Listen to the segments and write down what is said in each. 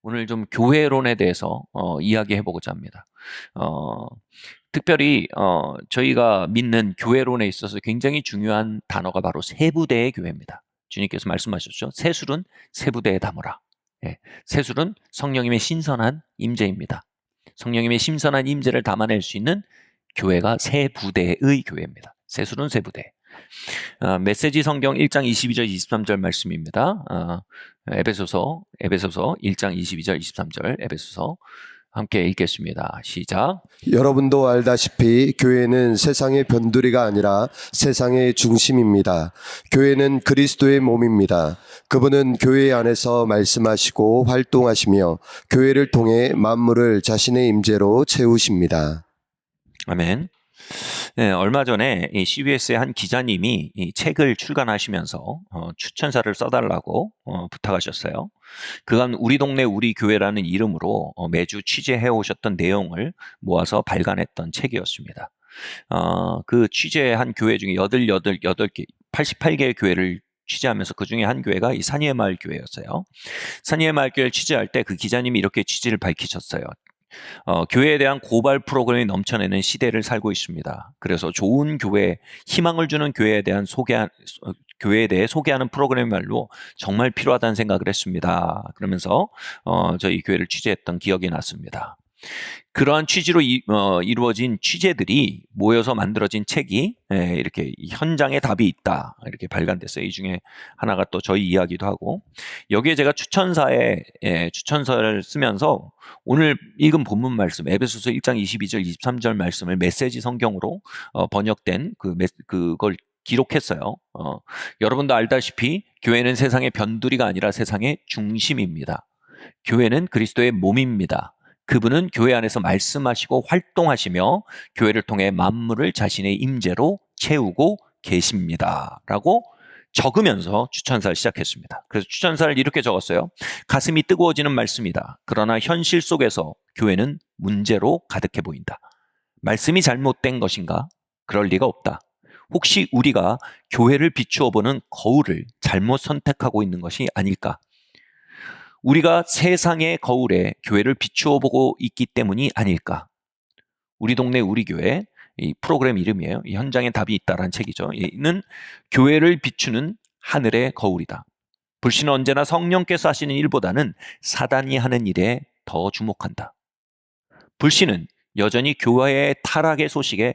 오늘 좀 교회론에 대해서 이야기해보고자 합니다. 어, 특별히 저희가 믿는 교회론에 있어서 굉장히 중요한 단어가 바로 세부대의 교회입니다. 주님께서 말씀하셨죠. 세술은 세부대에 담으라. 예, 세술은 성령님의 신선한 임재입니다. 성령님의 신선한 임재를 담아낼 수 있는 교회가 세부대의 교회입니다. 세술은 세부대. 메시지 성경 1장 22절 23절 말씀입니다. 에베소서 1장 22절 23절 에베소서 함께 읽겠습니다. 시작. 여러분도 알다시피 교회는 세상의 변두리가 아니라 세상의 중심입니다. 교회는 그리스도의 몸입니다. 그분은 교회 안에서 말씀하시고 활동하시며 교회를 통해 만물을 자신의 임재로 채우십니다. 아멘. 네, 얼마 전에 이 CBS의 한 기자님이 이 책을 출간하시면서 추천사를 써달라고 부탁하셨어요. 그간 우리 동네 우리 교회라는 이름으로 매주 취재해 오셨던 내용을 모아서 발간했던 책이었습니다. 그 취재한 교회 중에 88개, 88개의 교회를 취재하면서 그 중에 한 교회가 이 산이의 마을 교회였어요. 산이의 마을 교회를 취재할 때 그 기자님이 이렇게 취지를 밝히셨어요. 교회에 대한 고발 프로그램이 넘쳐나는 시대를 살고 있습니다. 그래서 좋은 교회, 희망을 주는 교회에 대해 소개하는 프로그램이야말로 정말 필요하다는 생각을 했습니다. 그러면서 저희 교회를 취재했던 기억이 났습니다. 그러한 취지로 이루어진 취재들이 모여서 만들어진 책이 이렇게 현장에 답이 있다 이렇게 발간됐어요. 이 중에 하나가 또 저희 이야기도 하고, 여기에 제가 추천서를 쓰면서 오늘 읽은 본문 말씀 에베소서 1장 22절 23절 말씀을 메시지 성경으로 번역된 그걸 기록했어요. 여러분도 알다시피 교회는 세상의 변두리가 아니라 세상의 중심입니다. 교회는 그리스도의 몸입니다. 그분은 교회 안에서 말씀하시고 활동하시며 교회를 통해 만물을 자신의 임재로 채우고 계십니다. 라고 적으면서 추천사를 시작했습니다. 그래서 추천사를 이렇게 적었어요. 가슴이 뜨거워지는 말씀이다. 그러나 현실 속에서 교회는 문제로 가득해 보인다. 말씀이 잘못된 것인가? 그럴 리가 없다. 혹시 우리가 교회를 비추어 보는 거울을 잘못 선택하고 있는 것이 아닐까? 우리가 세상의 거울에 교회를 비추어 보고 있기 때문이 아닐까? 우리 동네 우리 교회, 이 프로그램 이름이에요. 이 현장에 답이 있다라는 책이죠. 이는 교회를 비추는 하늘의 거울이다. 불신은 언제나 성령께서 하시는 일보다는 사단이 하는 일에 더 주목한다. 불신은 여전히 교회의 타락의 소식에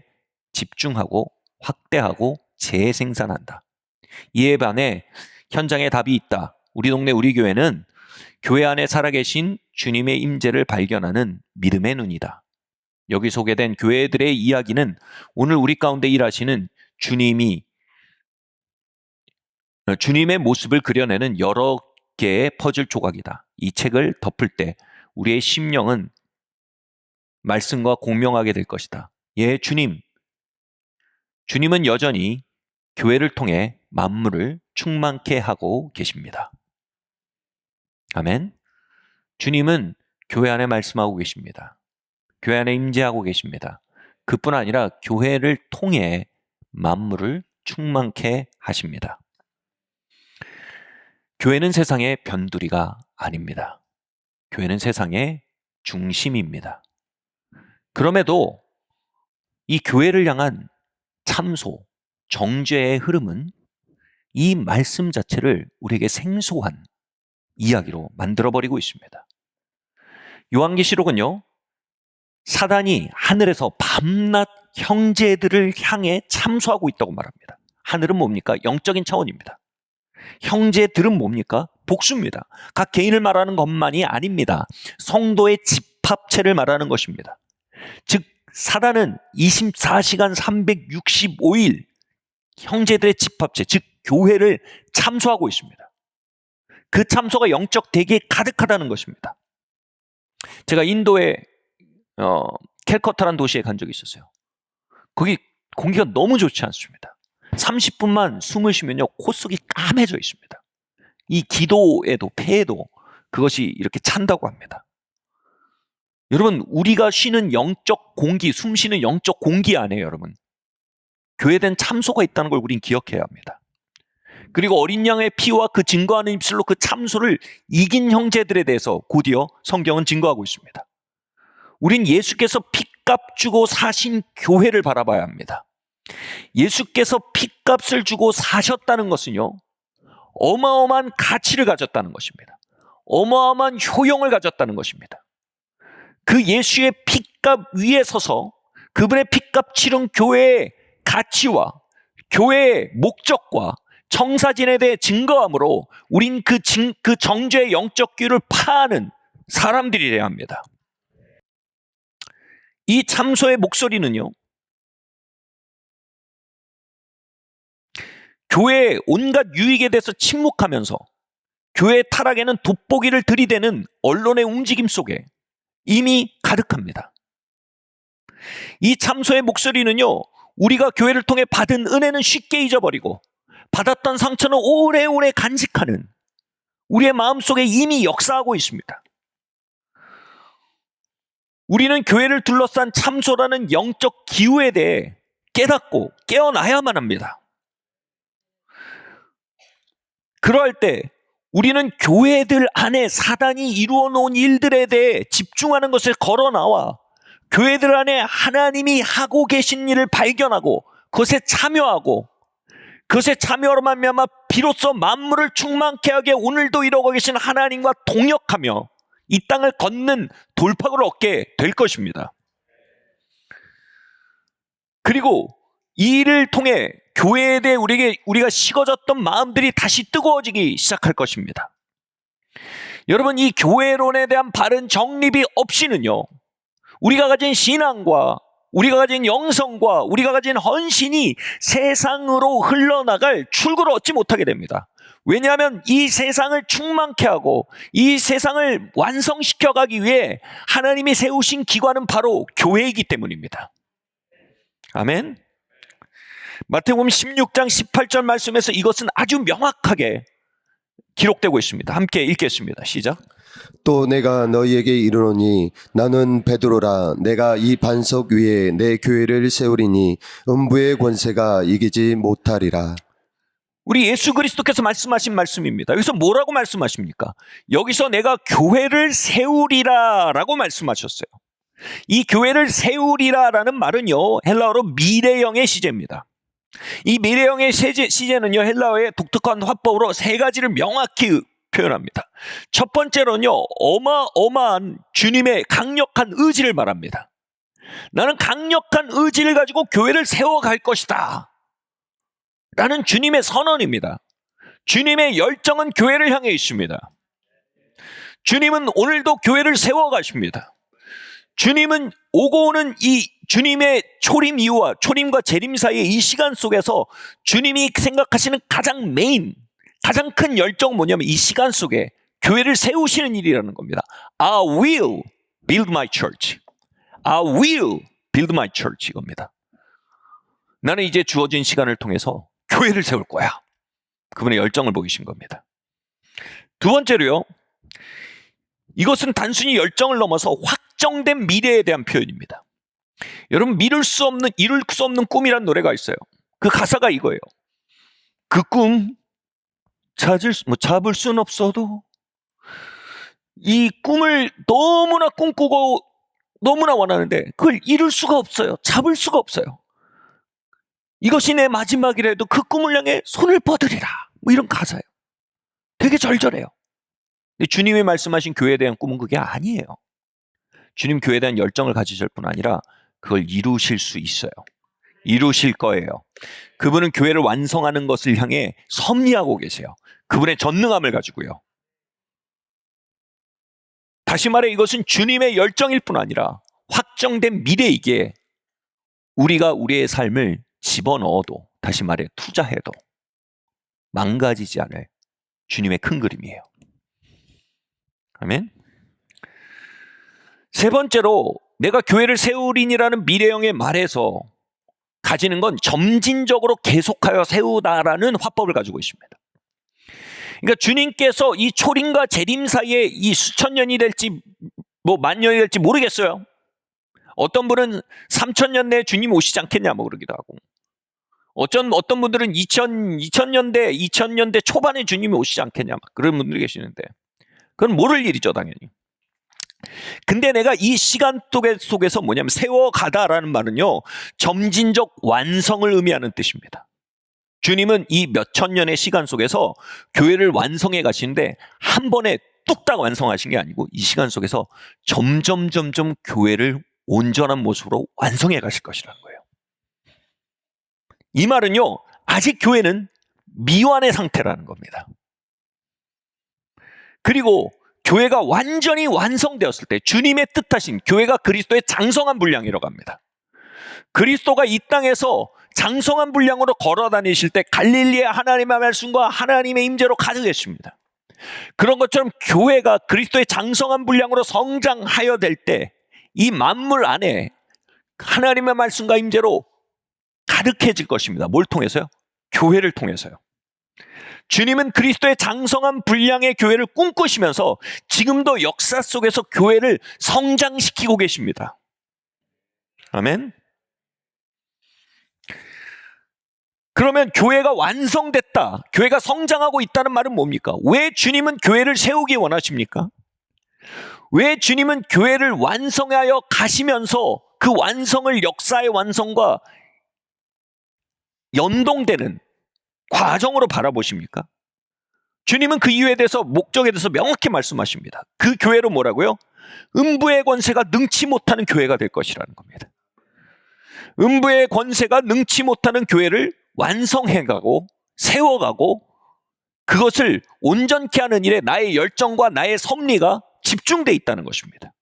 집중하고 확대하고 재생산한다. 이에 반해 현장에 답이 있다. 우리 동네 우리 교회는 교회 안에 살아계신 주님의 임재를 발견하는 믿음의 눈이다. 여기 소개된 교회들의 이야기는 오늘 우리 가운데 일하시는 주님의 모습을 그려내는 여러 개의 퍼즐 조각이다. 이 책을 덮을 때 우리의 심령은 말씀과 공명하게 될 것이다. 예, 주님은 여전히 교회를 통해 만물을 충만케 하고 계십니다. 아멘. 주님은 교회 안에 말씀하고 계십니다. 교회 안에 임재하고 계십니다. 그뿐 아니라 교회를 통해 만물을 충만케 하십니다. 교회는 세상의 변두리가 아닙니다. 교회는 세상의 중심입니다. 그럼에도 이 교회를 향한 참소, 정죄의 흐름은 이 말씀 자체를 우리에게 생소한 이야기로 만들어버리고 있습니다. 요한계시록은요, 사단이 하늘에서 밤낮 형제들을 향해 참소하고 있다고 말합니다. 하늘은 뭡니까? 영적인 차원입니다. 형제들은 뭡니까? 복수입니다. 각 개인을 말하는 것만이 아닙니다. 성도의 집합체를 말하는 것입니다. 즉 사단은 24시간 365일 형제들의 집합체, 즉 교회를 참소하고 있습니다. 그 참소가 영적 대기에 가득하다는 것입니다. 제가 인도의 캘커타라는 도시에 간 적이 있었어요. 거기 공기가 너무 좋지 않습니다. 30분만 숨을 쉬면요, 콧속이 까매져 있습니다. 이 기도에도 폐에도 그것이 이렇게 찬다고 합니다. 여러분, 우리가 쉬는 영적 공기, 숨 쉬는 영적 공기 안에 여러분, 교회에 대한 참소가 있다는 걸 우린 기억해야 합니다. 그리고 어린 양의 피와 그 증거하는 입술로 그 참소를 이긴 형제들에 대해서 곧이어 성경은 증거하고 있습니다. 우린 예수께서 핏값 주고 사신 교회를 바라봐야 합니다. 예수께서 핏값을 주고 사셨다는 것은요, 어마어마한 가치를 가졌다는 것입니다. 어마어마한 효용을 가졌다는 것입니다. 그 예수의 핏값 위에 서서 그분의 핏값 치른 교회의 가치와 교회의 목적과 청사진에 대해 증거함으로 우린 그 정죄의 영적 규를 파하는 사람들이래야 합니다. 이 참소의 목소리는요, 교회의 온갖 유익에 대해서 침묵하면서 교회의 타락에는 돋보기를 들이대는 언론의 움직임 속에 이미 가득합니다. 이 참소의 목소리는요, 우리가 교회를 통해 받은 은혜는 쉽게 잊어버리고 받았던 상처는 오래오래 간직하는 우리의 마음속에 이미 역사하고 있습니다. 우리는 교회를 둘러싼 참소라는 영적 기후에 대해 깨닫고 깨어나야만 합니다. 그럴 때 우리는 교회들 안에 사단이 이루어 놓은 일들에 대해 집중하는 것을 걸어 나와 교회들 안에 하나님이 하고 계신 일을 발견하고 그것에 참여하고 그것에 참여로 말미암아 비로소 만물을 충만케 하게 오늘도 이루고 계신 하나님과 동역하며 이 땅을 걷는 돌파구를 얻게 될 것입니다. 그리고 이 일을 통해 교회에 대해 우리가 식어졌던 마음들이 다시 뜨거워지기 시작할 것입니다. 여러분, 이 교회론에 대한 바른 정립이 없이는요, 우리가 가진 신앙과 우리가 가진 영성과 우리가 가진 헌신이 세상으로 흘러나갈 출구를 얻지 못하게 됩니다. 왜냐하면 이 세상을 충만케 하고 이 세상을 완성시켜 가기 위해 하나님이 세우신 기관은 바로 교회이기 때문입니다. 아멘. 마태복음 16장 18절 말씀에서 이것은 아주 명확하게 기록되고 있습니다. 함께 읽겠습니다. 시작. 또 내가 너희에게 이르노니 나는 베드로라. 내가 이 반석 위에 내 교회를 세우리니 음부의 권세가 이기지 못하리라. 우리 예수 그리스도께서 말씀하신 말씀입니다. 여기서 뭐라고 말씀하십니까? 여기서 내가 교회를 세우리라 라고 말씀하셨어요. 이 교회를 세우리라라는 말은요, 헬라어로 미래형의 시제입니다. 이 미래형의 시제는요, 헬라어의 독특한 화법으로 세 가지를 명확히 표현합니다. 첫 번째로는요, 어마어마한 주님의 강력한 의지를 말합니다. 나는 강력한 의지를 가지고 교회를 세워갈 것이다 라는 주님의 선언입니다. 주님의 열정은 교회를 향해 있습니다. 주님은 오늘도 교회를 세워가십니다. 주님은 오고 오는 이 주님의 초림 이후와 초림과 재림 사이의 이 시간 속에서 주님이 생각하시는 가장 가장 큰 열정은 뭐냐면 이 시간 속에 교회를 세우시는 일이라는 겁니다. I will build my church. I will build my church 이겁니다. 나는 이제 주어진 시간을 통해서 교회를 세울 거야. 그분의 열정을 보이신 겁니다. 두 번째로요, 이것은 단순히 열정을 넘어서 확정된 미래에 대한 표현입니다. 여러분, 이룰 수 없는 꿈이란 노래가 있어요. 그 가사가 이거예요. 그 꿈 잡을 순 없어도 이 꿈을 너무나 꿈꾸고 너무나 원하는데 그걸 이룰 수가 없어요. 잡을 수가 없어요. 이것이 내 마지막이라도 그 꿈을 향해 손을 뻗으리라. 뭐 이런 가사예요. 되게 절절해요. 근데 주님이 말씀하신 교회에 대한 꿈은 그게 아니에요. 주님 교회에 대한 열정을 가지실 뿐 아니라 그걸 이루실 수 있어요. 이루실 거예요. 그분은 교회를 완성하는 것을 향해 섭리하고 계세요. 그분의 전능함을 가지고요. 다시 말해 이것은 주님의 열정일 뿐 아니라 확정된 미래이기에 우리가 우리의 삶을 집어넣어도, 다시 말해 투자해도 망가지지 않을 주님의 큰 그림이에요. 아멘. 세 번째로 내가 교회를 세우리니라는 미래형의 말에서 가지는 건 점진적으로 계속하여 세우다라는 화법을 가지고 있습니다. 그러니까 주님께서 이 초림과 재림 사이에 이 수천 년이 될지 뭐 만 년이 될지 모르겠어요. 어떤 분은 3,000년 내에 주님 오시지 않겠냐 뭐 그러기도 하고, 어떤 분들은 2000년대 초반에 주님이 오시지 않겠냐, 막 그런 분들이 계시는데, 그건 모를 일이죠, 당연히. 근데 내가 이 시간 속에서 뭐냐면, 세워가다라는 말은요, 점진적 완성을 의미하는 뜻입니다. 주님은 이 몇천 년의 시간 속에서 교회를 완성해 가시는데, 한 번에 뚝딱 완성하신 게 아니고, 이 시간 속에서 점점 교회를 온전한 모습으로 완성해 가실 것이라는 거예요. 이 말은요, 아직 교회는 미완의 상태라는 겁니다. 그리고 교회가 완전히 완성되었을 때 주님의 뜻하신 교회가 그리스도의 장성한 분량이라고 합니다. 그리스도가 이 땅에서 장성한 분량으로 걸어 다니실 때 갈릴리의 하나님의 말씀과 하나님의 임재로 가득했습니다. 그런 것처럼 교회가 그리스도의 장성한 분량으로 성장하여 될 때 이 만물 안에 하나님의 말씀과 임재로 가득해질 것입니다. 뭘 통해서요? 교회를 통해서요. 주님은 그리스도의 장성한 분량의 교회를 꿈꾸시면서 지금도 역사 속에서 교회를 성장시키고 계십니다. 아멘. 그러면 교회가 완성됐다, 교회가 성장하고 있다는 말은 뭡니까? 왜 주님은 교회를 세우기 원하십니까? 왜 주님은 교회를 완성하여 가시면서 그 완성을 역사의 완성과 연동되는 과정으로 바라보십니까? 주님은 그 이유에 대해서, 목적에 대해서 명확히 말씀하십니다. 그 교회로 뭐라고요? 음부의 권세가 능치 못하는 교회가 될 것이라는 겁니다. 음부의 권세가 능치 못하는 교회를 완성해가고 세워가고 그것을 온전케 하는 일에 나의 열정과 나의 섭리가 집중되어 있다는 것입니다.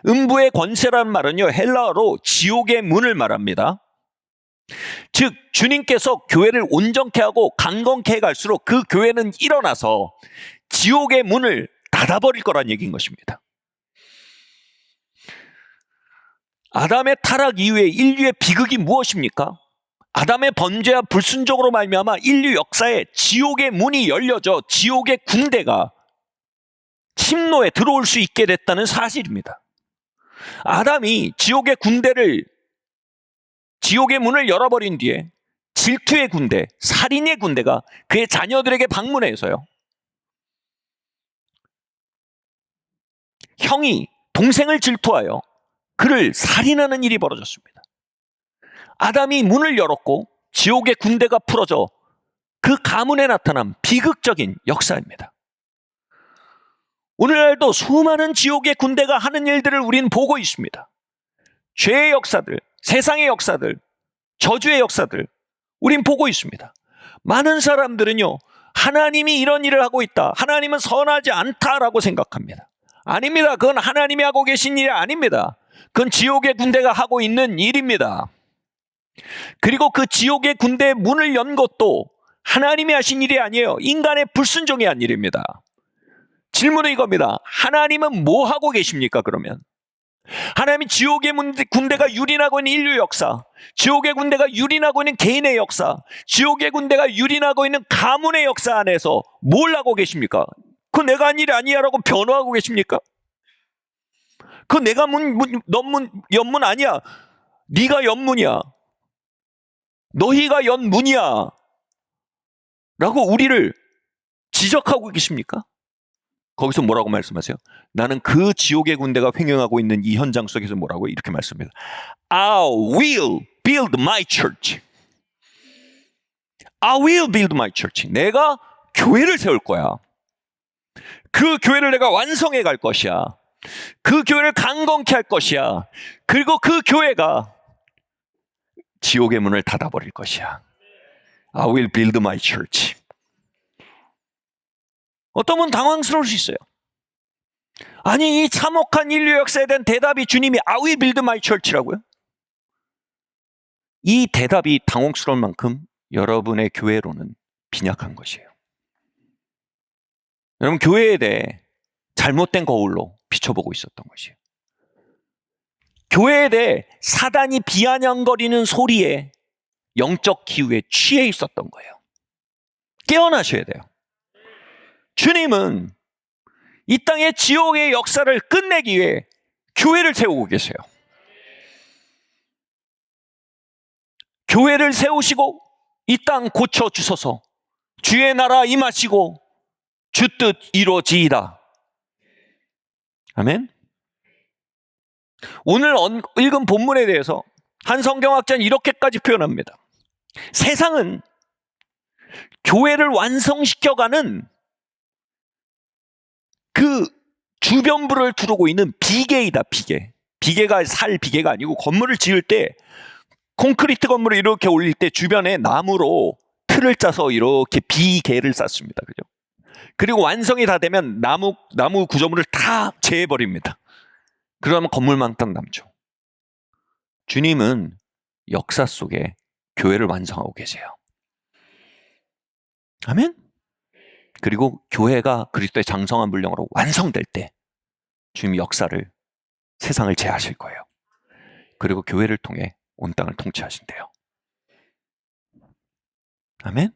음부의 권세라는 말은요, 헬라어로 지옥의 문을 말합니다. 즉 주님께서 교회를 온전케 하고 강건케 해갈수록 그 교회는 일어나서 지옥의 문을 닫아버릴 거란 얘기인 것입니다. 아담의 타락 이후에 인류의 비극이 무엇입니까? 아담의 번제와 불순종으로 말미암아 인류 역사에 지옥의 문이 열려져 지옥의 군대가 침노에 들어올 수 있게 됐다는 사실입니다. 아담이 지옥의 문을 열어버린 뒤에 질투의 군대, 살인의 군대가 그의 자녀들에게 방문해서요, 형이 동생을 질투하여 그를 살인하는 일이 벌어졌습니다. 아담이 문을 열었고 지옥의 군대가 풀어져 그 가문에 나타난 비극적인 역사입니다. 오늘날도 수많은 지옥의 군대가 하는 일들을 우리는 보고 있습니다. 죄의 역사들, 세상의 역사들, 저주의 역사들 우린 보고 있습니다. 많은 사람들은요, 하나님이 이런 일을 하고 있다, 하나님은 선하지 않다라고 생각합니다. 아닙니다. 그건 하나님이 하고 계신 일이 아닙니다. 그건 지옥의 군대가 하고 있는 일입니다. 그리고 그 지옥의 군대의 문을 연 것도 하나님이 하신 일이 아니에요. 인간의 불순종이 한 일입니다. 질문은 이겁니다. 하나님은 뭐 하고 계십니까, 그러면? 하나님이 지옥의 군대가 유린하고 있는 인류 역사, 지옥의 군대가 유린하고 있는 개인의 역사, 지옥의 군대가 유린하고 있는 가문의 역사 안에서 뭘 하고 계십니까? 그거 내가 한 일이 아니야 라고 변호하고 계십니까? 그거 내가 연문 아니야, 네가 연문이야, 너희가 연문이야 라고 우리를 지적하고 계십니까? 거기서 뭐라고 말씀하세요? 나는 그 지옥의 군대가 횡행하고 있는 이 현장 속에서 뭐라고 이렇게 말씀합니다. I will build my church. I will build my church. 내가 교회를 세울 거야. 그 교회를 내가 완성해 갈 것이야. 그 교회를 강건케 할 것이야. 그리고 그 교회가 지옥의 문을 닫아버릴 것이야. I will build my church. 어떤 분은 당황스러울 수 있어요. 아니, 이 참혹한 인류 역사에 대한 대답이 주님이 I will build my church라고요? 이 대답이 당혹스러울 만큼 여러분의 교회로는 빈약한 것이에요. 여러분, 교회에 대해 잘못된 거울로 비춰보고 있었던 것이에요. 교회에 대해 사단이 비아냥거리는 소리에 영적 기후에 취해 있었던 거예요. 깨어나셔야 돼요. 주님은 이 땅의 지옥의 역사를 끝내기 위해 교회를 세우고 계세요. 교회를 세우시고 이 땅 고쳐 주소서. 주의 나라 임하시고 주 뜻 이루어지이다. 아멘. 오늘 읽은 본문에 대해서 한 성경학자는 이렇게까지 표현합니다. 세상은 교회를 완성시켜가는 그 주변부를 두르고 있는 비계이다. 비계가 살 비계가 아니고, 건물을 지을 때 콘크리트 건물을 이렇게 올릴 때 주변에 나무로 틀을 짜서 이렇게 비계를 쌓습니다. 그죠? 그리고 완성이 다 되면 나무 구조물을 다 제해버립니다. 그러면 건물만 딱 남죠. 주님은 역사 속에 교회를 완성하고 계세요. 아멘? 그리고 교회가 그리스도의 장성한 분량으로 완성될 때 주님이 역사를, 세상을 제하실 거예요. 그리고 교회를 통해 온 땅을 통치하신대요. 아멘?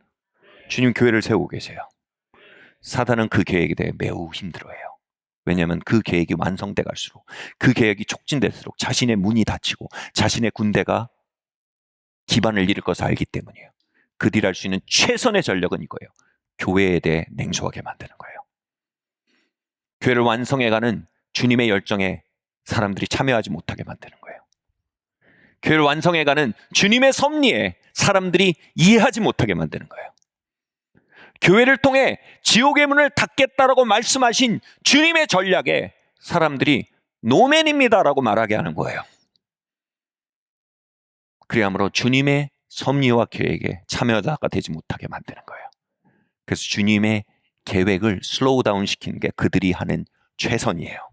주님 교회를 세우고 계세요. 사단은 그 계획에 대해 매우 힘들어해요. 왜냐하면 그 계획이 완성돼 갈수록, 그 계획이 촉진될수록 자신의 문이 닫히고 자신의 군대가 기반을 잃을 것을 알기 때문이에요. 그들이 할 수 있는 최선의 전력은 이거예요. 교회에 대해 냉소하게 만드는 거예요. 교회를 완성해가는 주님의 열정에 사람들이 참여하지 못하게 만드는 거예요. 교회를 완성해가는 주님의 섭리에 사람들이 이해하지 못하게 만드는 거예요. 교회를 통해 지옥의 문을 닫겠다라고 말씀하신 주님의 전략에 사람들이 노맨입니다라고 말하게 하는 거예요. 그리함으로 주님의 섭리와 계획에 참여자가 되지 못하게 만드는 거예요. 그래서 주님의 계획을 슬로우 다운 시키는 게 그들이 하는 최선이에요.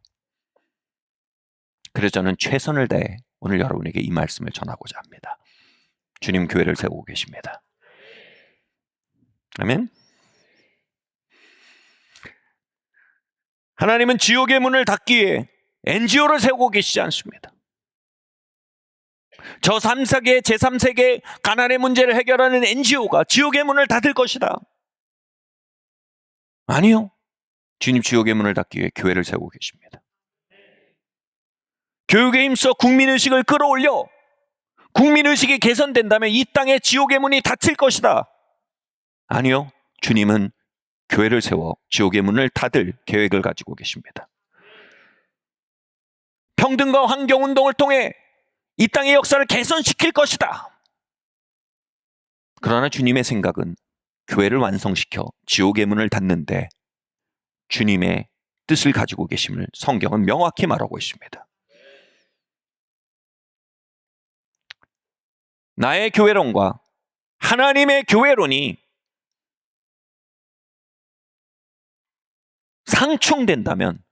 그래서 저는 최선을 다해 오늘 여러분에게 이 말씀을 전하고자 합니다. 주님 교회를 세우고 계십니다. 아멘. 하나님은 지옥의 문을 닫기 위해 NGO를 세우고 계시지 않습니다. 저 3세계, 제3세계 가난의 문제를 해결하는 NGO가 지옥의 문을 닫을 것이다. 아니요. 주님 지옥의 문을 닫기 위해 교회를 세우고 계십니다. 교육에 힘써 국민의식을 끌어올려 국민의식이 개선된다면 이 땅에 지옥의 문이 닫힐 것이다. 아니요. 주님은 교회를 세워 지옥의 문을 닫을 계획을 가지고 계십니다. 평등과 환경운동을 통해 이 땅의 역사를 개선시킬 것이다. 그러나 주님의 생각은 교회를 완성시켜 지옥의 문을 닫는데 주님의 뜻을 가지고 계심을 성경은 명확히 말하고 있습니다. 나의 교회론과 하나님의 교회론이 상충된다면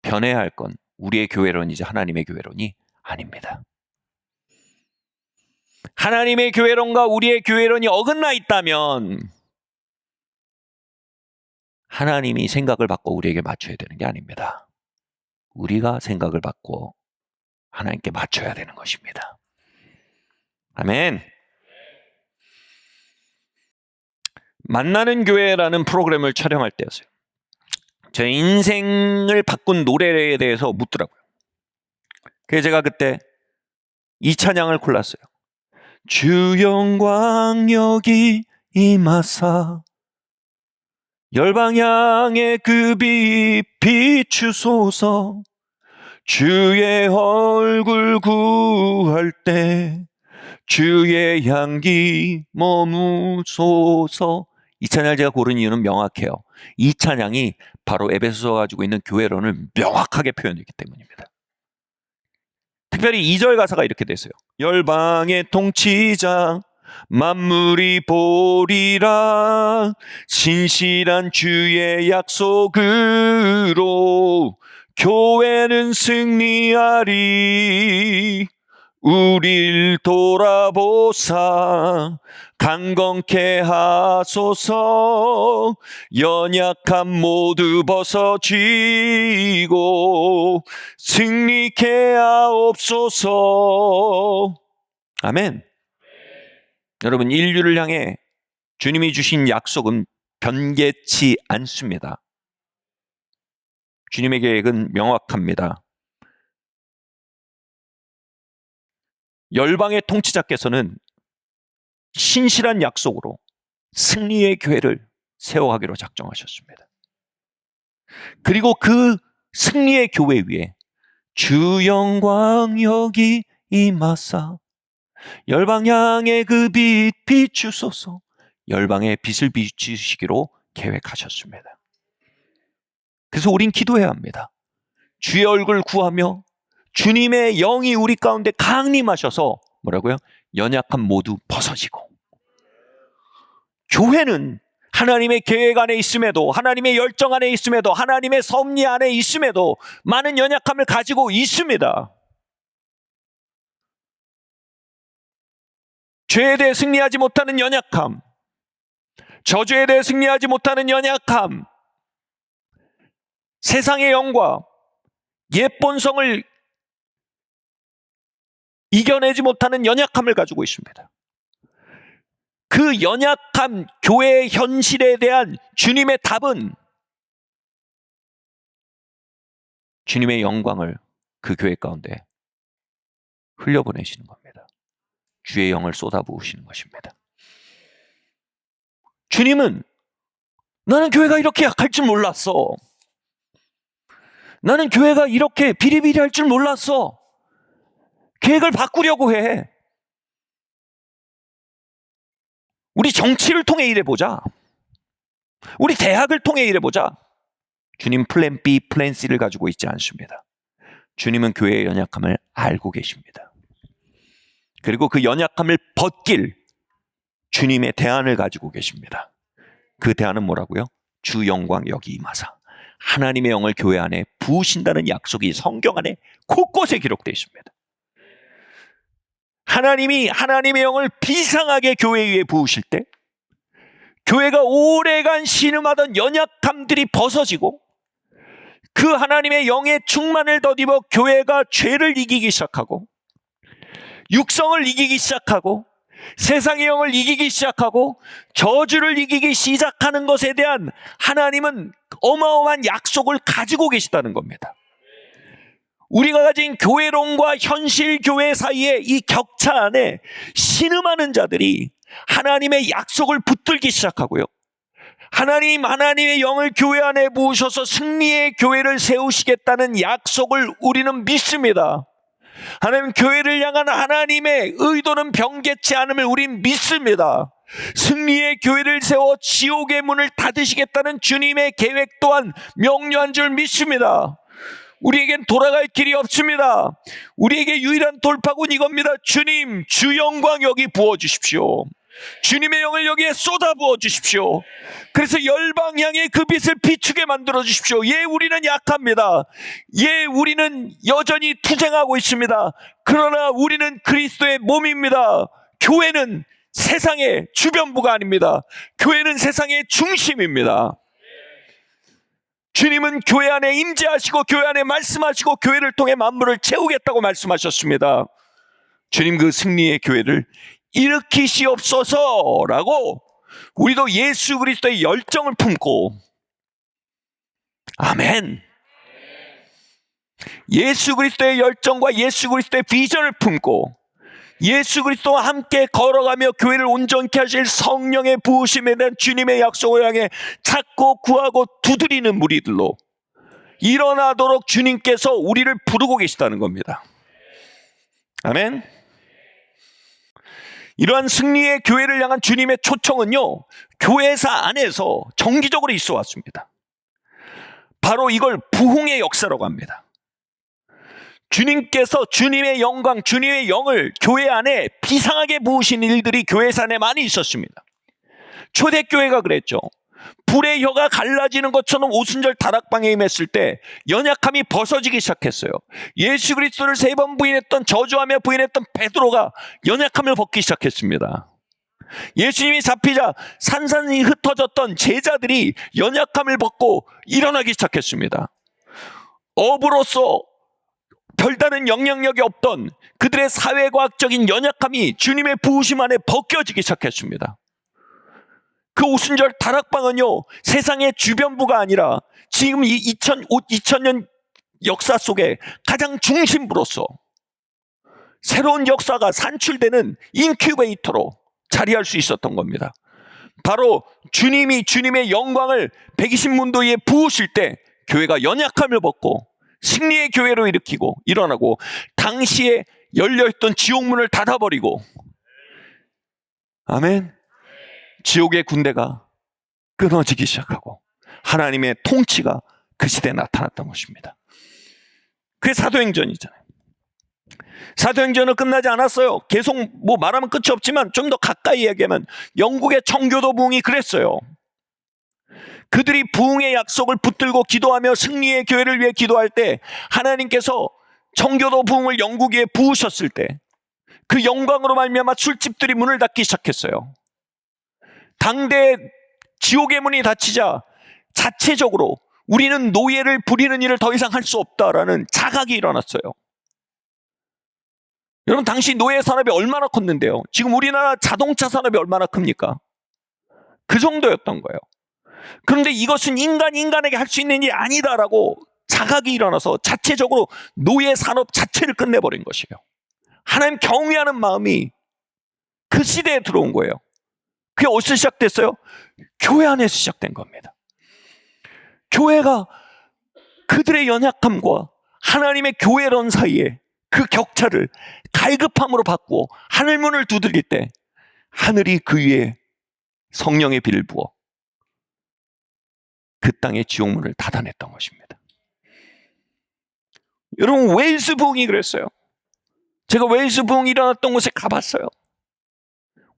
변해야 할 건 우리의 교회론이지 하나님의 교회론이 아닙니다. 하나님의 교회론과 우리의 교회론이 어긋나 있다면 하나님이 생각을 바꿔 우리에게 맞춰야 되는 게 아닙니다. 우리가 생각을 바꿔 하나님께 맞춰야 되는 것입니다. 아멘. 만나는 교회라는 프로그램을 촬영할 때였어요. 제 인생을 바꾼 노래에 대해서 묻더라고요. 그래서 제가 그때 이 찬양을 골랐어요. 주 영광 여기 임하사 열방향에 그 빛 비추소서. 주의 얼굴 구할 때 주의 향기 머무소서. 이 찬양을 제가 고른 이유는 명확해요. 이 찬양이 바로 에베소서가 가지고 있는 교회론을 명확하게 표현했기 때문입니다. 특별히 2절 가사가 이렇게 됐어요. 열방의 통치자 만물이 보리라 신실한 주의 약속으로 교회는 승리하리. 우릴 돌아보사 강건케 하소서. 연약함 모두 벗어지고 승리케 하옵소서. 아멘. 여러분, 인류를 향해 주님이 주신 약속은 변개치 않습니다. 주님의 계획은 명확합니다. 열방의 통치자께서는 신실한 약속으로 승리의 교회를 세워가기로 작정하셨습니다. 그리고 그 승리의 교회 위에 주 영광 여기 임하사 열방향에 그 빛 비추소서, 열방의 빛을 비추시기로 계획하셨습니다. 그래서 우린 기도해야 합니다. 주의 얼굴 구하며 주님의 영이 우리 가운데 강림하셔서 뭐라고요? 연약함 모두 벗어지고, 교회는 하나님의 계획 안에 있음에도, 하나님의 열정 안에 있음에도, 하나님의 섭리 안에 있음에도 많은 연약함을 가지고 있습니다. 죄에 대해 승리하지 못하는 연약함, 저주에 대해 승리하지 못하는 연약함, 세상의 영과 옛본성을 이겨내지 못하는 연약함을 가지고 있습니다. 그 연약함, 교회의 현실에 대한 주님의 답은 주님의 영광을 그 교회 가운데 흘려보내시는 겁니다. 주의 영을 쏟아부으시는 것입니다. 주님은 나는 교회가 이렇게 약할 줄 몰랐어. 나는 교회가 이렇게 비리비리할 줄 몰랐어. 계획을 바꾸려고 해. 우리 정치를 통해 일해보자. 우리 대학을 통해 일해보자. 주님 플랜 B, 플랜 C를 가지고 있지 않습니다. 주님은 교회의 연약함을 알고 계십니다. 그리고 그 연약함을 벗길 주님의 대안을 가지고 계십니다. 그 대안은 뭐라고요? 주 영광 여기 임하사. 하나님의 영을 교회 안에 부으신다는 약속이 성경 안에 곳곳에 기록되어 있습니다. 하나님이 하나님의 영을 비상하게 교회 위에 부으실 때 교회가 오래간 신음하던 연약함들이 벗어지고 그 하나님의 영의 충만을 덧입어 교회가 죄를 이기기 시작하고 육성을 이기기 시작하고 세상의 영을 이기기 시작하고 저주를 이기기 시작하는 것에 대한 하나님은 어마어마한 약속을 가지고 계시다는 겁니다. 우리가 가진 교회론과 현실 교회 사이의 이 격차 안에 신음하는 자들이 하나님의 약속을 붙들기 시작하고요. 하나님의 영을 교회 안에 부으셔서 승리의 교회를 세우시겠다는 약속을 우리는 믿습니다. 하나님 교회를 향한 하나님의 의도는 변개치 않음을 우린 믿습니다. 승리의 교회를 세워 지옥의 문을 닫으시겠다는 주님의 계획 또한 명료한 줄 믿습니다. 우리에겐 돌아갈 길이 없습니다. 우리에게 유일한 돌파구는 이겁니다. 주님, 주 영광 여기 부어주십시오. 주님의 영을 여기에 쏟아 부어주십시오. 그래서 열방향에 그 빛을 비추게 만들어 주십시오. 예, 우리는 약합니다. 예, 우리는 여전히 투쟁하고 있습니다. 그러나 우리는 그리스도의 몸입니다. 교회는 세상의 주변부가 아닙니다. 교회는 세상의 중심입니다. 주님은 교회 안에 임재하시고 교회 안에 말씀하시고 교회를 통해 만물을 채우겠다고 말씀하셨습니다. 주님 그 승리의 교회를 일으키시옵소서라고 우리도 예수 그리스도의 열정을 품고, 아멘. 예수 그리스도의 열정과 예수 그리스도의 비전을 품고 예수 그리스도와 함께 걸어가며 교회를 온전케 하실 성령의 부으심에 대한 주님의 약속을 향해 찾고 구하고 두드리는 무리들로 일어나도록 주님께서 우리를 부르고 계시다는 겁니다. 아멘. 이러한 승리의 교회를 향한 주님의 초청은요, 교회사 안에서 정기적으로 있어 왔습니다. 바로 이걸 부흥의 역사라고 합니다. 주님께서 주님의 영광, 주님의 영을 교회 안에 비상하게 부으신 일들이 교회사 안에 많이 있었습니다. 초대교회가 그랬죠. 불의 혀가 갈라지는 것처럼 오순절 다락방에 임했을 때 연약함이 벗어지기 시작했어요. 예수 그리스도를 3번 부인했던, 저주하며 부인했던 베드로가 연약함을 벗기 시작했습니다. 예수님이 잡히자 산산이 흩어졌던 제자들이 연약함을 벗고 일어나기 시작했습니다. 어부로서 별다른 영향력이 없던 그들의 사회과학적인 연약함이 주님의 부으심 안에 벗겨지기 시작했습니다. 그 오순절 다락방은요, 세상의 주변부가 아니라 지금 이 2000년 역사 속에 가장 중심부로서 새로운 역사가 산출되는 인큐베이터로 자리할 수 있었던 겁니다. 바로 주님이 주님의 영광을 120문도에 부으실 때 교회가 연약함을 벗고 승리의 교회로 일어나고 당시에 열려있던 지옥문을 닫아버리고, 아멘, 지옥의 군대가 끊어지기 시작하고 하나님의 통치가 그 시대에 나타났던 것입니다. 그게 사도행전이잖아요. 사도행전은 끝나지 않았어요. 계속 말하면 끝이 없지만 좀 더 가까이 얘기하면 영국의 청교도 부흥이 그랬어요. 그들이 부흥의 약속을 붙들고 기도하며 승리의 교회를 위해 기도할 때 하나님께서 청교도 부흥을 영국에 부으셨을 때 그 영광으로 말미암아 술집들이 문을 닫기 시작했어요. 당대 지옥의 문이 닫히자 자체적으로 우리는 노예를 부리는 일을 더 이상 할 수 없다라는 자각이 일어났어요. 여러분, 당시 노예 산업이 얼마나 컸는데요. 지금 우리나라 자동차 산업이 얼마나 큽니까? 그 정도였던 거예요. 그런데 이것은 인간에게 할 수 있는 일이 아니다라고 자각이 일어나서 자체적으로 노예 산업 자체를 끝내버린 것이에요. 하나님 경외하는 마음이 그 시대에 들어온 거예요. 그게 어디서 시작됐어요? 교회 안에서 시작된 겁니다. 교회가 그들의 연약함과 하나님의 교회론 사이에 그 격차를 갈급함으로 바꾸어 하늘문을 두들길 때 하늘이 그 위에 성령의 비를 부어 그 땅의 지옥문을 닫아냈던 것입니다. 여러분, 웨일스 부흥이 그랬어요. 제가 웨일스 부흥이 일어났던 곳에 가봤어요.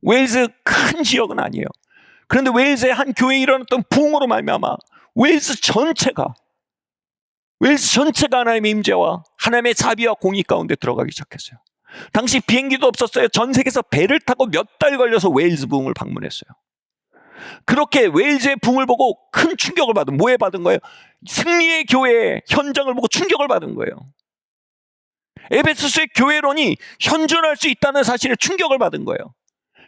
웨일스 큰 지역은 아니에요. 그런데 웨일스의 한 교회에 일어났던 부흥으로 말미암아 웨일스 전체가 하나님의 임재와 하나님의 자비와 공의 가운데 들어가기 시작했어요. 당시 비행기도 없었어요. 전 세계에서 배를 타고 몇 달 걸려서 웨일스 부흥을 방문했어요. 그렇게 웨일즈의 부흥을 보고 큰 충격을 뭐에 받은 거예요? 승리의 교회의 현장을 보고 충격을 받은 거예요. 에베소서의 교회론이 현존할 수 있다는 사실에 충격을 받은 거예요.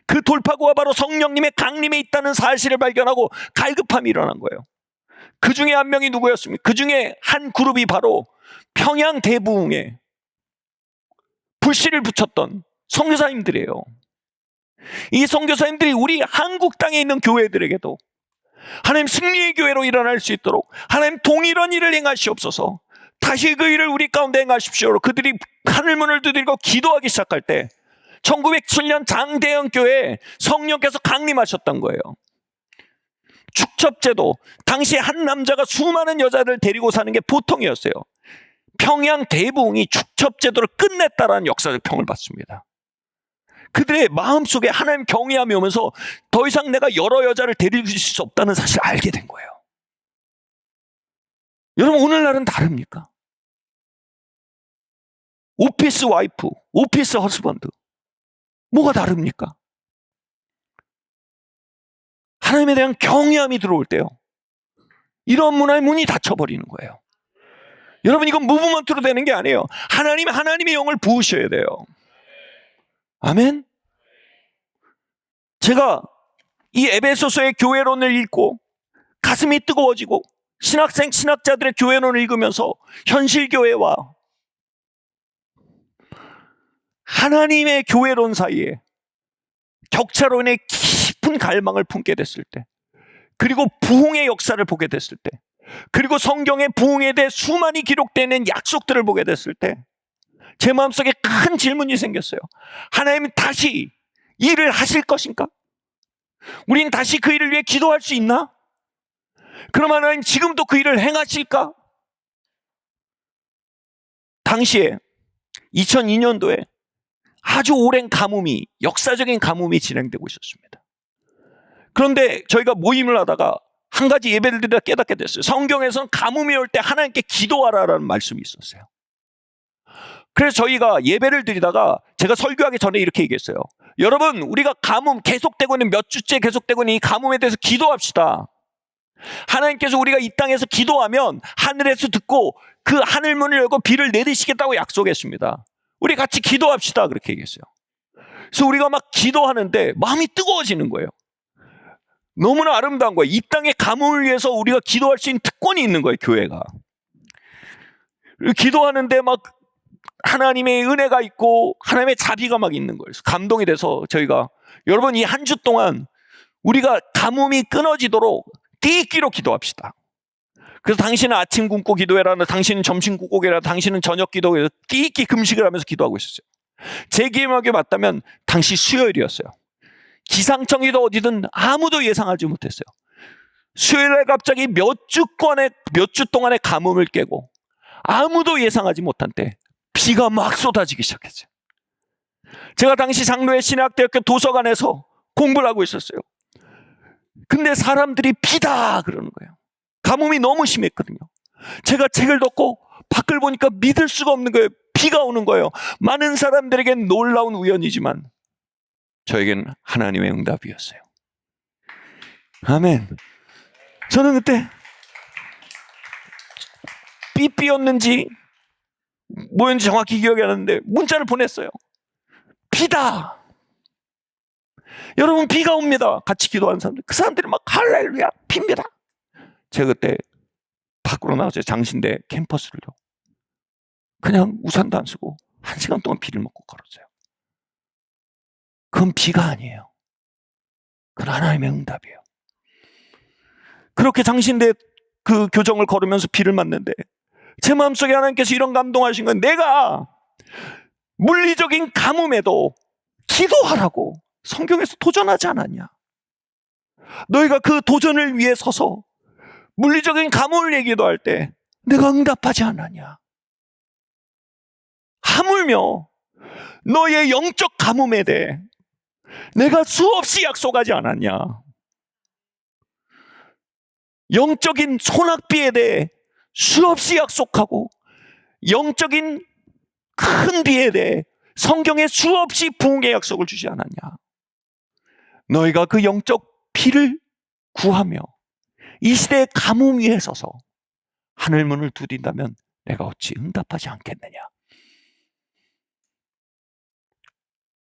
그 돌파구가 바로 성령님의 강림에 있다는 사실을 발견하고 갈급함이 일어난 거예요. 그 중에 한 명이 누구였습니까? 그 중에 한 그룹이 바로 평양 대부흥에 불씨를 붙였던 선교사님들이에요. 이 선교사님들이 우리 한국 땅에 있는 교회들에게도 하나님 승리의 교회로 일어날 수 있도록 하나님 동일한 일을 행하시옵소서, 다시 그 일을 우리 가운데 행하십시오. 그들이 하늘문을 두드리고 기도하기 시작할 때 1907년 장대형 교회에 성령께서 강림하셨던 거예요. 축첩제도, 당시 한 남자가 수많은 여자를 데리고 사는 게 보통이었어요. 평양 대부흥이 축첩제도를 끝냈다라는 역사적 평을 받습니다. 그들의 마음속에 하나님 경외함이 오면서 더 이상 내가 여러 여자를 데리고 있을 수 없다는 사실을 알게 된 거예요. 여러분, 오늘날은 다릅니까? 오피스 와이프, 오피스 허스밴드, 뭐가 다릅니까? 하나님에 대한 경외함이 들어올 때요, 이런 문화의 문이 닫혀버리는 거예요. 여러분, 이건 무브먼트로 되는 게 아니에요. 하나님의 영을 부으셔야 돼요. 아멘. 제가 이 에베소서의 교회론을 읽고 가슴이 뜨거워지고 신학자들의 교회론을 읽으면서 현실교회와 하나님의 교회론 사이에 격차로 인해 깊은 갈망을 품게 됐을 때, 그리고 부흥의 역사를 보게 됐을 때, 그리고 성경의 부흥에 대해 수많이 기록되는 약속들을 보게 됐을 때 제 마음속에 큰 질문이 생겼어요. 하나님은 다시 일을 하실 것인가? 우린 다시 그 일을 위해 기도할 수 있나? 그럼 하나님 지금도 그 일을 행하실까? 당시에 2002년도에 아주 오랜 가뭄이, 역사적인 가뭄이 진행되고 있었습니다. 그런데 저희가 모임을 하다가 한 가지 예배를 드리다 깨닫게 됐어요. 성경에서는 가뭄이 올 때 하나님께 기도하라라는 말씀이 있었어요. 그래서 저희가 예배를 드리다가 제가 설교하기 전에 이렇게 얘기했어요. 여러분, 우리가 가뭄 계속되고 있는, 몇 주째 계속되고 있는 이 가뭄에 대해서 기도합시다. 하나님께서 우리가 이 땅에서 기도하면 하늘에서 듣고 그 하늘문을 열고 비를 내리시겠다고 약속했습니다. 우리 같이 기도합시다, 그렇게 얘기했어요. 그래서 우리가 막 기도하는데 마음이 뜨거워지는 거예요. 너무나 아름다운 거예요. 이 땅의 가뭄을 위해서 우리가 기도할 수 있는 특권이 있는 거예요, 교회가. 기도하는데 막 하나님의 은혜가 있고 하나님의 자비가 막 있는 거예요. 그래서 감동이 돼서 저희가 여러분 이 한 주 동안 우리가 가뭄이 끊어지도록 띠끼로 기도합시다. 그래서 당신은 아침 굶고 기도해라, 당신은 점심 굶고 기도해라, 당신은 저녁 기도해라, 띠끼 금식을 하면서 기도하고 있었어요. 제 기억에 맞다면 당시 수요일이었어요. 기상청이든 어디든 아무도 예상하지 못했어요. 수요일에 갑자기 몇 주 동안의 가뭄을 깨고 아무도 예상하지 못한 때 비가 막 쏟아지기 시작했어요. 제가 당시 장로회 신학대학교 도서관에서 공부를 하고 있었어요. 근데 사람들이 비다 그러는 거예요. 가뭄이 너무 심했거든요. 제가 책을 덮고 밖을 보니까 믿을 수가 없는 거예요. 비가 오는 거예요. 많은 사람들에겐 놀라운 우연이지만 저에겐 하나님의 응답이었어요. 아멘. 저는 그때 삐삐였는지 뭐였는지 정확히 기억이 안 나는데 문자를 보냈어요. 비다. 여러분 비가 옵니다. 같이 기도하는 사람들. 그 사람들이 막 할렐루야 빕니다. 제가 그때 밖으로 나와서 장신대 캠퍼스를요. 그냥 우산도 안 쓰고 1시간 동안 비를 먹고 걸었어요. 그건 비가 아니에요. 그건 하나님의 응답이에요. 그렇게 장신대 그 교정을 걸으면서 비를 맞는데 제 마음속에 하나님께서 이런 감동하신 건 내가 물리적인 가뭄에도 기도하라고 성경에서 도전하지 않았냐. 너희가 그 도전을 위해 서서 물리적인 가뭄을 얘기도 때 내가 응답하지 않았냐. 하물며 너의 영적 가뭄에 대해 내가 수없이 약속하지 않았냐. 영적인 소낙비에 대해 수없이 약속하고 영적인 큰 비에 대해 성경에 수없이 부흥의 약속을 주지 않았냐. 너희가 그 영적 비를 구하며 이 시대의 가뭄 위에 서서 하늘 문을 두드린다면 내가 어찌 응답하지 않겠느냐.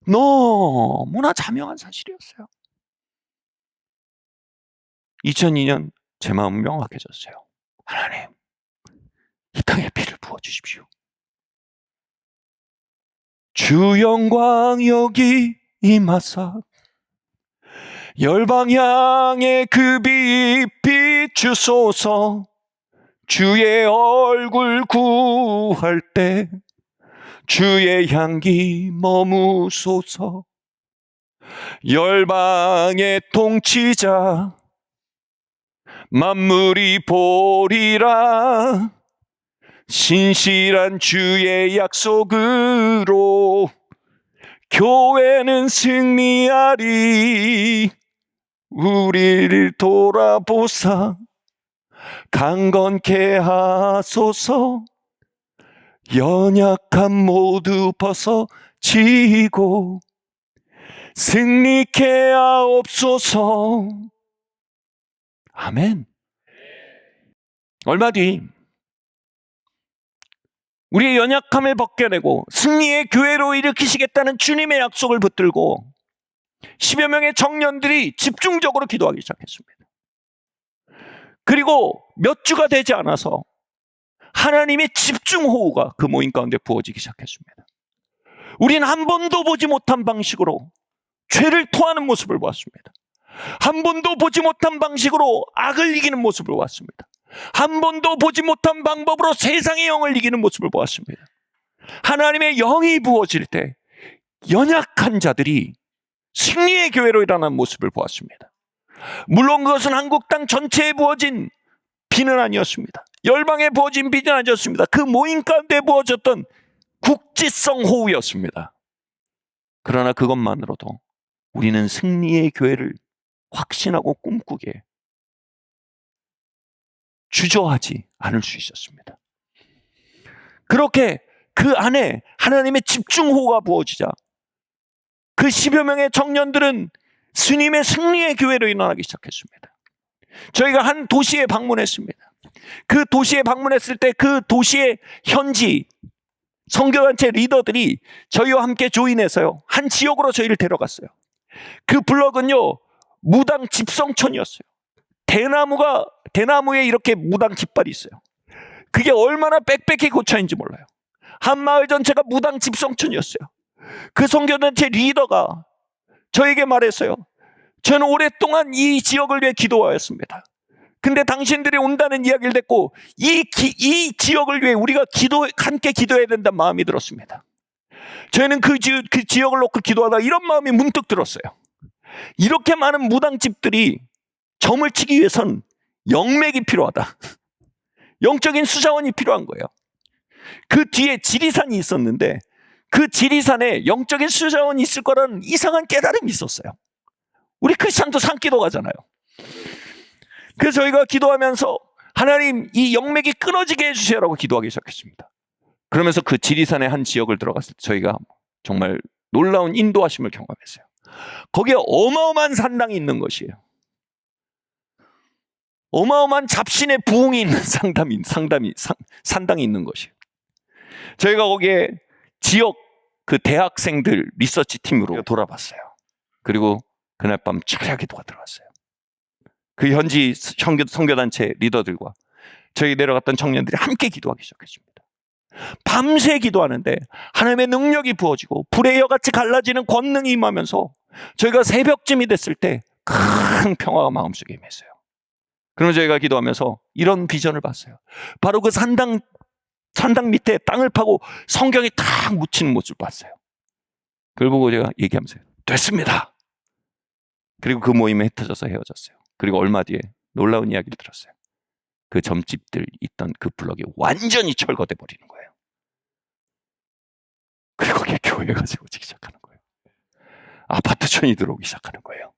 너무나 자명한 사실이었어요. 2002년 제 마음은 명확해졌어요. 하나님, 이 땅에 비를 부어주십시오. 주 영광 여기 임하사 열방향에 그 빛 비추소서. 주의 얼굴 구할 때 주의 향기 머무소서. 열방의 통치자 만물이 보리라. 신실한 주의 약속으로 교회는 승리하리. 우리를 돌아보사 강건케 하소서. 연약함 모두 벗어지고 승리케 하옵소서. 아멘. 얼마 뒤 우리의 연약함을 벗겨내고 승리의 교회로 일으키시겠다는 주님의 약속을 붙들고 10여 명의 청년들이 집중적으로 기도하기 시작했습니다. 그리고 몇 주가 되지 않아서 하나님의 집중호우가 그 모임 가운데 부어지기 시작했습니다. 우린 한 번도 보지 못한 방식으로 죄를 토하는 모습을 보았습니다. 한 번도 보지 못한 방식으로 악을 이기는 모습을 보았습니다. 한 번도 보지 못한 방법으로 세상의 영을 이기는 모습을 보았습니다. 하나님의 영이 부어질 때 연약한 자들이 승리의 교회로 일어난 모습을 보았습니다. 물론 그것은 한국 땅 전체에 부어진 비는 아니었습니다. 열방에 부어진 비는 아니었습니다. 그 모임 가운데 부어졌던 국지성 호우였습니다. 그러나 그것만으로도 우리는 승리의 교회를 확신하고 꿈꾸게 주저하지 않을 수 있었습니다. 그렇게 그 안에 하나님의 집중호우가 부어지자 그 10여 명의 청년들은 스님의 승리의 교회로 일어나기 시작했습니다. 저희가 한 도시에 방문했습니다. 그 도시에 방문했을 때 그 도시의 현지 선교단체 리더들이 저희와 함께 조인해서요, 한 지역으로 저희를 데려갔어요. 그 블럭은요, 무당 집성촌이었어요. 대나무에 이렇게 무당 깃발이 있어요. 그게 얼마나 빽빽히 고쳐있는지 몰라요. 한 마을 전체가 무당 집성촌이었어요. 그 선교단체 리더가 저에게 말했어요. 저는 오랫동안 이 지역을 위해 기도하였습니다. 근데 당신들이 온다는 이야기를 듣고 이 지역을 위해 우리가 함께 기도해야 된다는 마음이 들었습니다. 저희는 그 지역을 놓고 기도하다가 이런 마음이 문득 들었어요. 이렇게 많은 무당집들이 점을 치기 위해선 영맥이 필요하다. 영적인 수자원이 필요한 거예요. 그 뒤에 지리산이 있었는데 그 지리산에 영적인 수자원이 있을 거라는 이상한 깨달음이 있었어요. 우리 크리스찬도 산기도 가잖아요. 그래서 저희가 기도하면서 하나님 이 영맥이 끊어지게 해주세요라고 기도하기 시작했습니다. 그러면서 그 지리산의 한 지역을 들어갔을 때 저희가 정말 놀라운 인도하심을 경험했어요. 거기에 어마어마한 산당이 있는 것이에요. 어마어마한 잡신의 부흥이 있는 산당이 있는 것이에요. 저희가 거기에 지역 그 대학생들 리서치 팀으로 돌아봤어요. 그리고 그날 밤 철야 기도가 들어갔어요. 그 현지 선교단체 리더들과 저희 내려갔던 청년들이 함께 기도하기 시작했습니다. 밤새 기도하는데 하나님의 능력이 부어지고 불의 여같이 갈라지는 권능이 임하면서 저희가 새벽쯤이 됐을 때 큰 평화가 마음속에 임했어요. 그러면 저희가 기도하면서 이런 비전을 봤어요. 바로 그 산당 밑에 땅을 파고 성경이 탁 묻히는 모습을 봤어요. 그걸 보고 제가 얘기하면서 됐습니다. 그리고 그 모임에 흩어져서 헤어졌어요. 그리고 얼마 뒤에 놀라운 이야기를 들었어요. 그 점집들 있던 그 블럭이 완전히 철거돼 버리는 거예요. 그리고 거기에 교회가 세워지기 시작하는 거예요. 아파트촌이 들어오기 시작하는 거예요.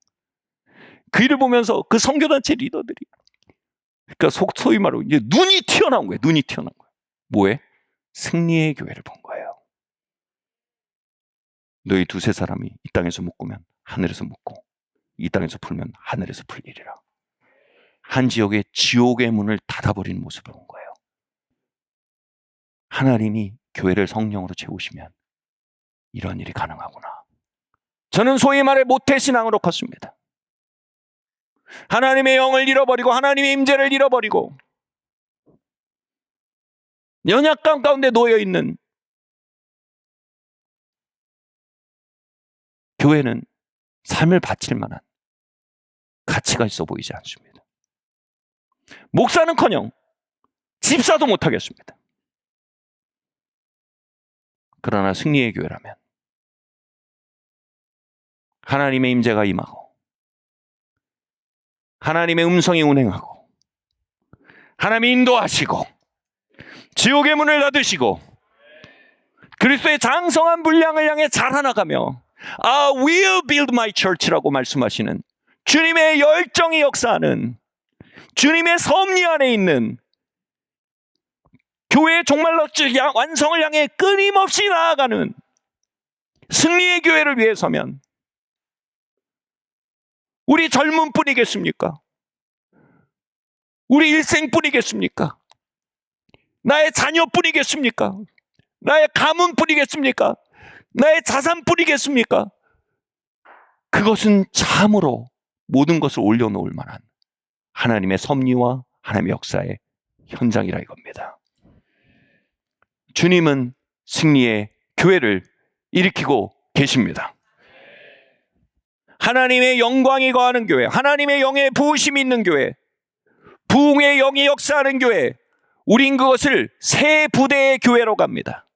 그 일을 보면서 그 선교단체 리더들이 그러니까 소위 말하고 이제 눈이 튀어나온 거예요. 눈이 튀어나온 거예요. 뭐에? 승리의 교회를 본 거예요. 너희 두세 사람이 이 땅에서 묶으면 하늘에서 묶고 이 땅에서 풀면 하늘에서 풀리리라. 한 지역의 지옥의 문을 닫아버리는 모습을 본 거예요. 하나님이 교회를 성령으로 채우시면 이런 일이 가능하구나. 저는 소위 말해 모태신앙으로 컸습니다. 하나님의 영을 잃어버리고 하나님의 임재를 잃어버리고 연약감 가운데 놓여있는 교회는 삶을 바칠 만한 가치가 있어 보이지 않습니다. 목사는커녕 집사도 못하겠습니다. 그러나 승리의 교회라면 하나님의 임재가 임하고 하나님의 음성이 운행하고 하나님이 인도하시고 지옥의 문을 닫으시고 그리스도의 장성한 분량을 향해 자라나가며 I will build my church라고 말씀하시는 주님의 열정이 역사하는 주님의 섭리 안에 있는 교회의 종말로 완성을 향해 끊임없이 나아가는 승리의 교회를 위해서면 우리 젊은 뿐이겠습니까? 우리 일생뿐이겠습니까? 나의 자녀뿐이겠습니까? 나의 가문뿐이겠습니까? 나의 자산뿐이겠습니까? 그것은 참으로 모든 것을 올려놓을 만한 하나님의 섭리와 하나님의 역사의 현장이라 이겁니다. 주님은 승리의 교회를 일으키고 계십니다. 하나님의 영광이 거하는 교회, 하나님의 영의 부으심이 있는 교회, 부흥의 영이 역사하는 교회, 우린 그것을 새 부대의 교회로 갑니다.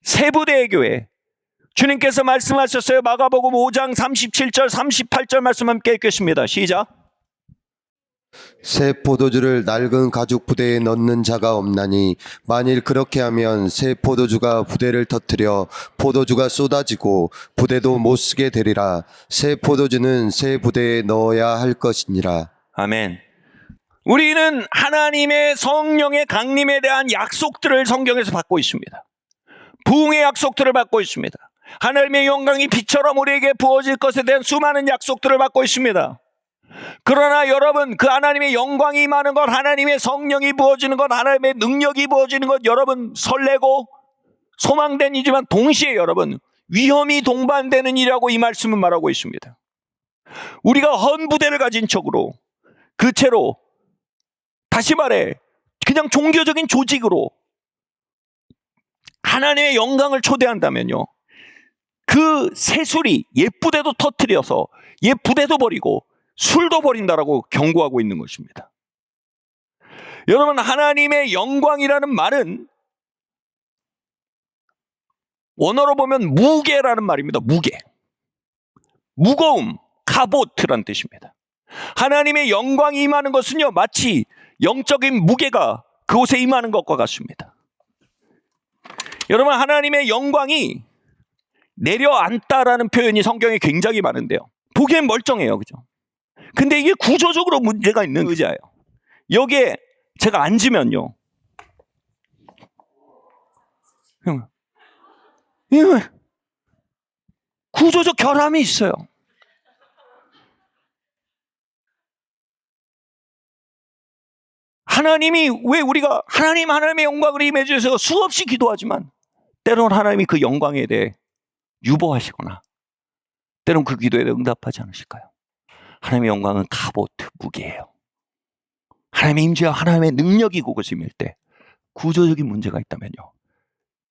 새 부대의 교회. 주님께서 말씀하셨어요. 마가복음 5장 37절 38절 말씀 함께 읽겠습니다. 시작. 새 포도주를 낡은 가죽 부대에 넣는 자가 없나니 만일 그렇게 하면 새 포도주가 부대를 터뜨려 포도주가 쏟아지고 부대도 못 쓰게 되리라. 새 포도주는 새 부대에 넣어야 할 것이니라. 아멘. 우리는 하나님의 성령의 강림에 대한 약속들을 성경에서 받고 있습니다. 부흥의 약속들을 받고 있습니다. 하나님의 영광이 빛처럼 우리에게 부어질 것에 대한 수많은 약속들을 받고 있습니다. 그러나 여러분, 그 하나님의 영광이 임하는 것, 하나님의 성령이 부어지는 것, 하나님의 능력이 부어지는 것, 여러분 설레고 소망된 이지만 동시에 여러분 위험이 동반되는 일이라고 이 말씀은 말하고 있습니다. 우리가 헌부대를 가진 척으로 그 채로 다시 말해 그냥 종교적인 조직으로 하나님의 영광을 초대한다면요, 그 새술이 옛 부대도 터뜨려서 옛 부대도 버리고 술도 버린다라고 경고하고 있는 것입니다. 여러분, 하나님의 영광이라는 말은 원어로 보면 무게라는 말입니다. 무게. 무거움, 카보트란 뜻입니다. 하나님의 영광이 임하는 것은요, 마치 영적인 무게가 그곳에 임하는 것과 같습니다. 여러분, 하나님의 영광이 내려앉다라는 표현이 성경에 굉장히 많은데요, 보기엔 멀쩡해요, 그죠? 근데 이게 구조적으로 문제가 있는 의자예요. 여기에 제가 앉으면요, 구조적 결함이 있어요. 하나님이 왜 우리가 하나님의 영광을 임해 주셔서 수없이 기도하지만 때로는 하나님이 그 영광에 대해 유보하시거나 때로는 그 기도에 대해 응답하지 않으실까요? 하나님의 영광은 카보트, 무게예요. 하나님의 임재와 하나님의 능력이 그곳에 임할 때 구조적인 문제가 있다면요,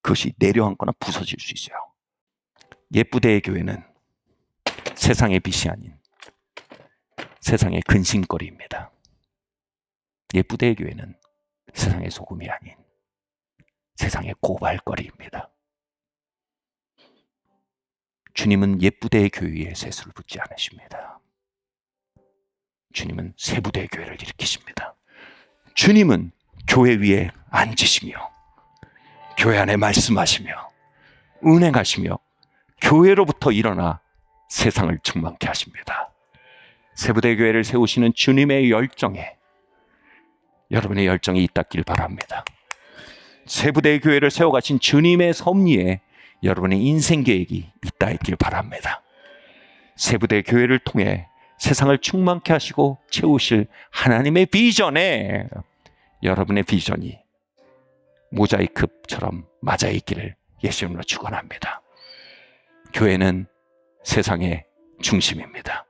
그것이 내려앉거나 부서질 수 있어요. 옛부대의 교회는 세상의 빛이 아닌 세상의 근심거리입니다. 옛부대의 교회는 세상의 소금이 아닌 세상의 고발거리입니다. 주님은 옛부대의 교회 위에 셋을 붓지 않으십니다. 주님은 새부대의 교회를 일으키십니다. 주님은 교회 위에 앉으시며 교회 안에 말씀하시며 운행하시며 교회로부터 일어나 세상을 충만케 하십니다. 새부대 교회를 세우시는 주님의 열정에 여러분의 열정이 있다길 바랍니다. 새부대 교회를 세워가신 주님의 섭리에 여러분의 인생 계획이 있다 있길 바랍니다. 새부대 교회를 통해 세상을 충만케 하시고 채우실 하나님의 비전에 여러분의 비전이 모자이크처럼 맞아 있기를 예수님으로 축원합니다. 교회는 세상의 중심입니다.